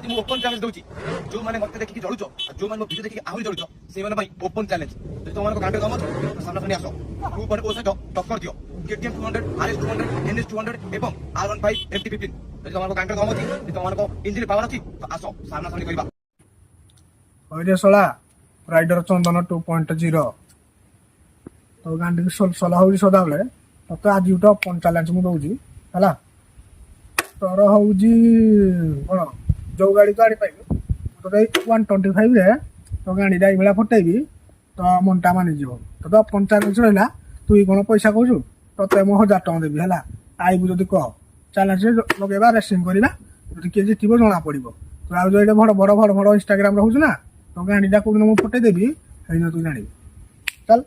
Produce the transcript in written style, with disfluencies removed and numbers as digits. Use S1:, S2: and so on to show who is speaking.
S1: आज मु open challenge दूची जो माने मते देखि जळुचो जो माने मो वीडियो देखि आहुरी जळुचो से माने भाई ओपन चैलेंज तो तुम माने गांडे दम सामना सामने आसो तू पर ओ से टक्कर दियो केटीएम 200 आरएस 200 एनएस 200 एवं R15 MT15 तो तुम माने गांडे दम अछि तुम माने इंजन पावर अछि तो आसो सामना सामने करिबा
S2: ओरे सोला राइडर चंदन 2.0 तो गांडी सोला होउची सदाबले तो आज उठो ओपन चैलेंज मु दउची हला तोर होउची कोन जो गाड़ी गाड़ी पाइबो तो 125 रे तो गाड़ी डाई बेला फटेबी तो मनटा मानि जीवो तो 55 रहला तू कोन पैसा कहू तो ते मो 1000 टका देबी हला आइबु जदी कह चैलेंज लगेबा रेसिंग करिबा जदी के जितिबो जणा पड़िबो तो आ जो एटा बड़ बड़ इंस्टाग्राम रहउछ ना तो गाड़ी डा को मो फटे देबी हेन तू जानी चल